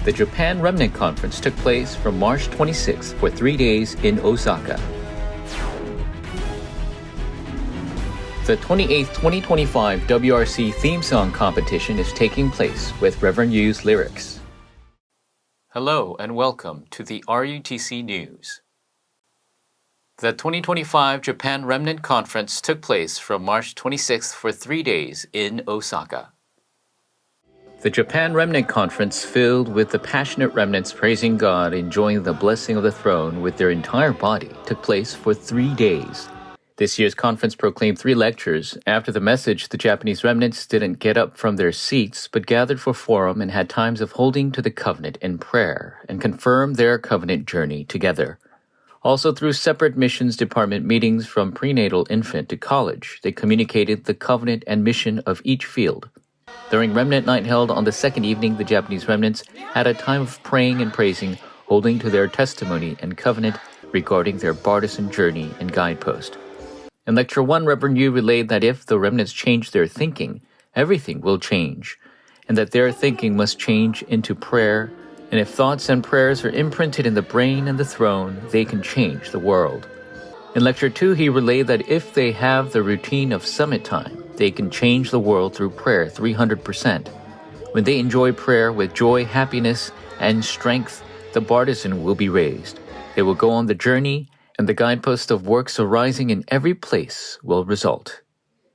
The Japan Remnant Conference took place from March 26th for 3 days in Osaka. The 28th 2025 WRC theme song competition is taking place with Reverend Yu's lyrics. Hello and welcome to the RUTC News. The 2025 Japan Remnant Conference took place from March 26th for 3 days in Osaka. The Japan Remnant Conference, filled with the passionate remnants praising God, enjoying the blessing of the throne with their entire body, took place for 3 days. This year's conference proclaimed 3 lectures. After the message, the Japanese remnants didn't get up from their seats, but gathered for forum and had times of holding to the covenant in prayer and confirmed their covenant journey together. Also, through separate missions department meetings from prenatal infant to college, they communicated the covenant and mission of each field. During Remnant Night held on the second evening, the Japanese remnants had a time of praying and praising, holding to their testimony and covenant regarding their partisan journey and guidepost. In Lecture 1, Reverend Yu relayed that if the remnants change their thinking, everything will change, and that their thinking must change into prayer, and if thoughts and prayers are imprinted in the brain and the throne, they can change the world. In Lecture 2, he relayed that if they have the routine of summit time, they can change the world through prayer 300%. When they enjoy prayer with joy, happiness, and strength, the partisan will be raised. They will go on the journey, and the guidepost of works arising in every place will result.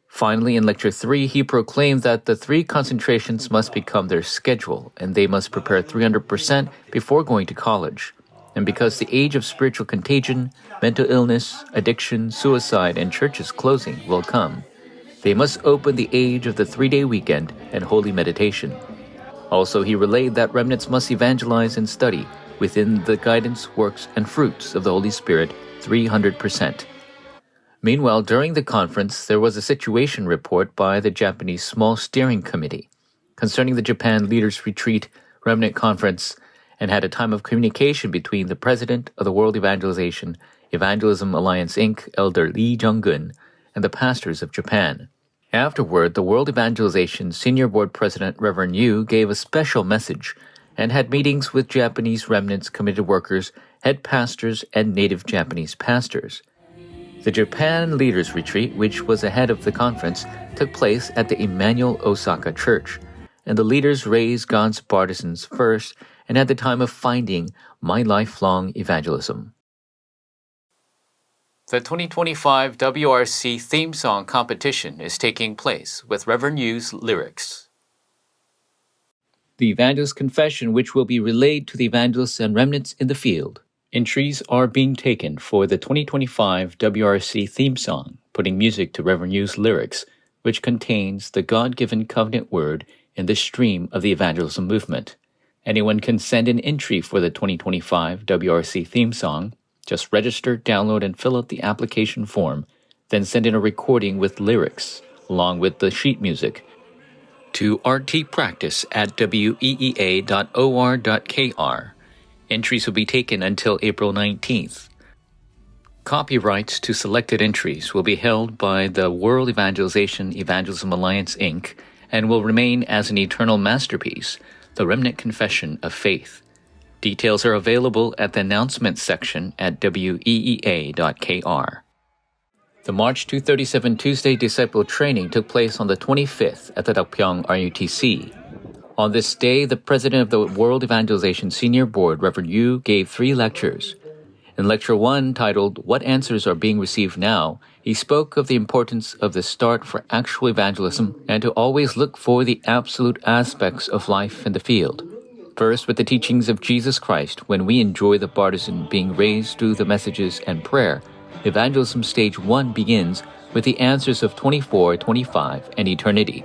Finally, in Lecture 3, he proclaimed that the 3 concentrations must become their schedule, and they must prepare 300% before going to college. And because the age of spiritual contagion, mental illness, addiction, suicide, and churches closing will come, they must open the age of the 3-day weekend and holy meditation. Also, he relayed that remnants must evangelize and study within the guidance, works, and fruits of the Holy Spirit 300%. Meanwhile, during the conference, there was a situation report by the Japanese Small Steering Committee concerning the Japan Leaders Retreat Remnant Conference, and had a time of communication between the president of the World Evangelization Evangelism Alliance Inc., Elder Lee Jung-gun, and the pastors of Japan. Afterward, the World Evangelization Senior Board President Reverend Yu gave a special message and had meetings with Japanese remnants, committed workers, head pastors, and native Japanese pastors. The Japan Leaders Retreat, which was ahead of the conference, took place at the Emmanuel Osaka Church, and the leaders raised God's partisans first and had the time of finding my lifelong evangelism. The 2025 WRC theme song competition is taking place with Reverend Yu's lyrics. The evangelist confession, which will be relayed to the evangelists and remnants in the field. Entries are being taken for the 2025 WRC theme song, putting music to Reverend Yu's lyrics, which contains the God-given covenant word in the stream of the evangelism movement. Anyone can send an entry for the 2025 WRC theme song. Just register, download, and fill out the application form, then send in a recording with lyrics, along with the sheet music, to rtpractice@weea.or.kr. Entries will be taken until April 19th. Copyrights to selected entries will be held by the World Evangelization Evangelism Alliance, Inc., and will remain as an eternal masterpiece, the Remnant Confession of Faith. Details are available at the announcements section at weea.kr. The March 237 Tuesday Disciple Training took place on the 25th at the Dakpyeong RUTC. On this day, the president of the World Evangelization Senior Board, Reverend Yu, gave 3 lectures. In Lecture 1, titled, What Answers Are Being Received Now?, he spoke of the importance of the start for actual evangelism and to always look for the absolute aspects of life in the field. First, with the teachings of Jesus Christ, when we enjoy the partisan being raised through the messages and prayer, evangelism stage 1 begins with the answers of 24, 25, and eternity.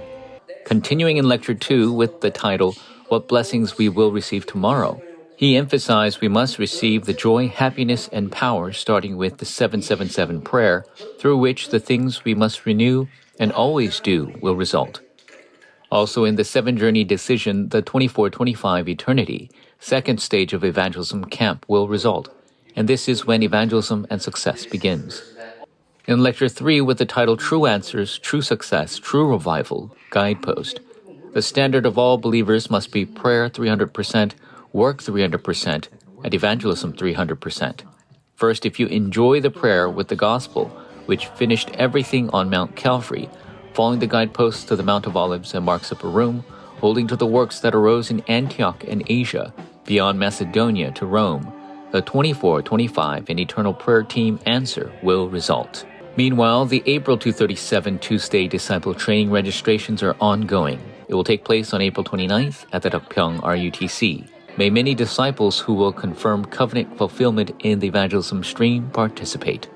Continuing in Lecture 2 with the title, What Blessings We Will Receive Tomorrow, he emphasized we must receive the joy, happiness, and power starting with the 777 prayer, through which the things we must renew and always do will result. Also in the 7-journey decision, the 24-25 eternity, second stage of evangelism camp will result, and this is when evangelism and success begins. In Lecture 3 with the title True Answers, True Success, True Revival, Guidepost, the standard of all believers must be prayer 300%, work 300%, and evangelism 300%. First, if you enjoy the prayer with the gospel, which finished everything on Mount Calvary, following the guideposts to the Mount of Olives and Mark's Upper Room, holding to the works that arose in Antioch and Asia, beyond Macedonia to Rome, the 24-25 and Eternal Prayer Team answer will result. Meanwhile, the April 237 Tuesday Disciple Training registrations are ongoing. It will take place on April 29th at the Deokpyeong RUTC. May many disciples who will confirm covenant fulfillment in the evangelism stream participate.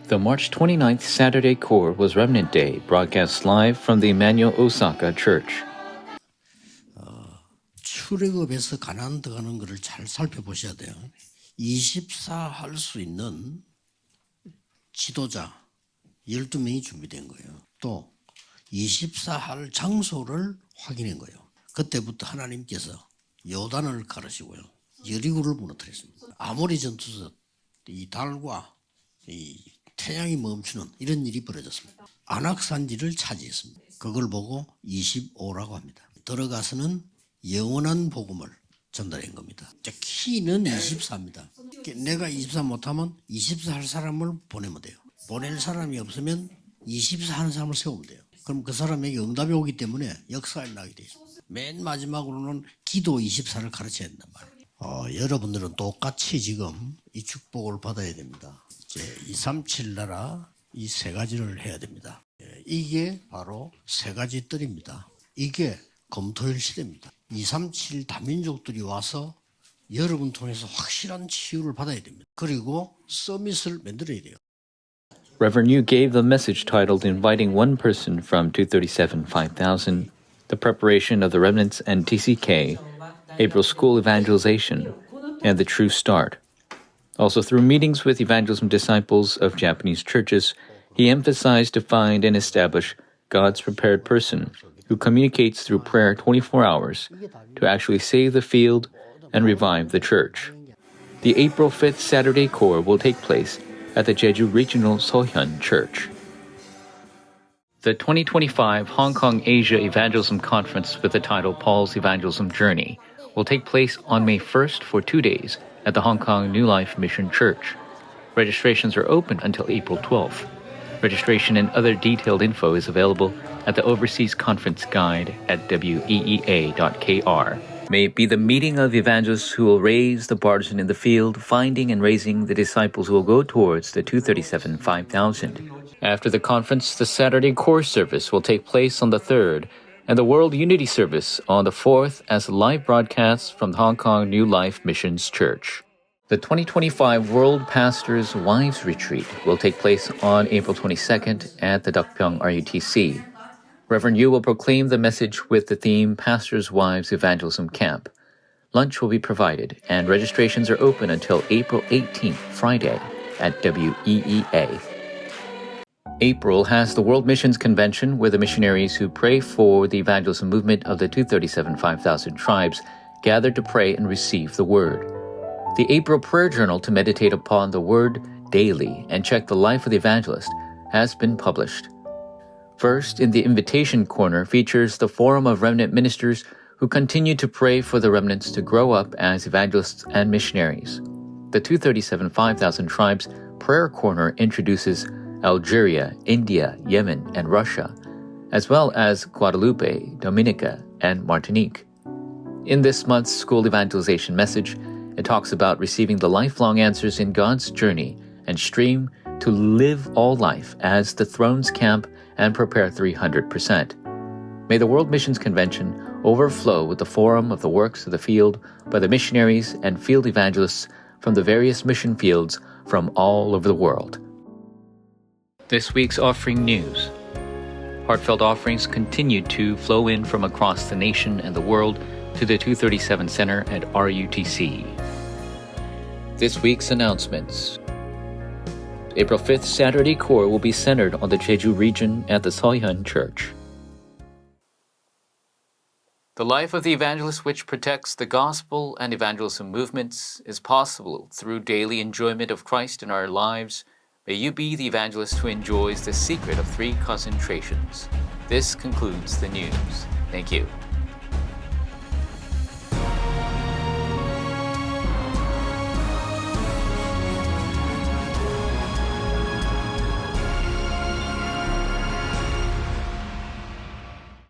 The March 29th Saturday Core was Remnant Day, broadcast live from the Emmanuel Osaka Church. 출애굽에서 가나안 들어가는 것을 잘 살펴보셔야 돼요. 24 할 수 있는 지도자 12명이 준비된 거예요. 또 24 할 장소를 확인한 거예요. 그때부터 하나님께서 요단을 가르시고요. 여리고를 무너뜨렸습니다. 아모리 전투에서 이 달과 이 태양이 멈추는 이런 일이 벌어졌습니다. 안악산지를 차지했습니다. 그걸 보고 25라고 합니다. 들어가서는 영원한 복음을 전달한 겁니다. 키는 24입니다. 내가 24 못하면 24 할 사람을 보내면 돼요. 보낼 사람이 없으면 24 하는 사람을 세우면 돼요. 그럼 그 사람에게 응답이 오기 때문에 역사가 일어나게 돼요. 맨 마지막으로는 기도 24를 가르쳐야 된단 말이에요. 여러분들은 똑같이 지금 이 축복을 받아야 됩니다. 이제 237 나라 이 세 가지를 해야 됩니다. 이게 바로 세 가지 뜰입니다. 이게 검토일 시대입니다. 237 다민족들이 와서 여러분 통해서 확실한 치유를 받아야 됩니다. 그리고 서밋을 만들어야 돼요. Reverend Yu gave the message titled Inviting One Person from 237-5000, the preparation of the remnants and TCK, April School Evangelization, and the True Start. Also, through meetings with evangelism disciples of Japanese churches, he emphasized to find and establish God's prepared person who communicates through prayer 24 hours to actually save the field and revive the church. The April 5th Saturday Core will take place at the Jeju Regional Sohyun Church. The 2025 Hong Kong Asia Evangelism Conference with the title Paul's Evangelism Journey will take place on May 1st for 2 days at the Hong Kong New Life Mission Church. Registrations are open until April 12th. Registration and other detailed info is available at the Overseas Conference Guide at weea.kr. May it be the meeting of evangelists who will raise the partisan in the field, finding and raising the disciples who will go towards the 237-5000. After the conference, the Saturday Core service will take place on the 3rd, and the World Unity Service on the 4th as a live broadcast from the Hong Kong New Life Missions Church. The 2025 World Pastors' Wives Retreat will take place on April 22nd at the Deokpyeong RUTC. Reverend Yu will proclaim the message with the theme Pastors' Wives Evangelism Camp. Lunch will be provided, and registrations are open until April 18th, Friday, at WEEA. April has the World Missions Convention, where the missionaries who pray for the evangelism movement of the 237-5000 tribes gather to pray and receive the Word. The April Prayer Journal to meditate upon the Word daily and check the life of the evangelist has been published. First, in the invitation corner features the Forum of Remnant Ministers who continue to pray for the remnants to grow up as evangelists and missionaries. The 237-5000 Tribes Prayer Corner introduces Algeria, India, Yemen, and Russia, as well as Guadalupe, Dominica, and Martinique. In this month's School Evangelization message, it talks about receiving the lifelong answers in God's journey and stream to live all life as the Throne's Camp and prepare 300%. May the World Missions Convention overflow with the forum of the works of the field by the missionaries and field evangelists from the various mission fields from all over the world. This week's offering news. Heartfelt offerings continue to flow in from across the nation and the world to the 237 Center at RUTC. This week's announcements. April 5th Saturday Core will be centered on the Jeju region at the Sohyun Church. The life of the evangelist which protects the gospel and evangelism movements is possible through daily enjoyment of Christ in our lives. May you be the evangelist who enjoys the secret of 3 concentrations. This concludes the news. Thank you.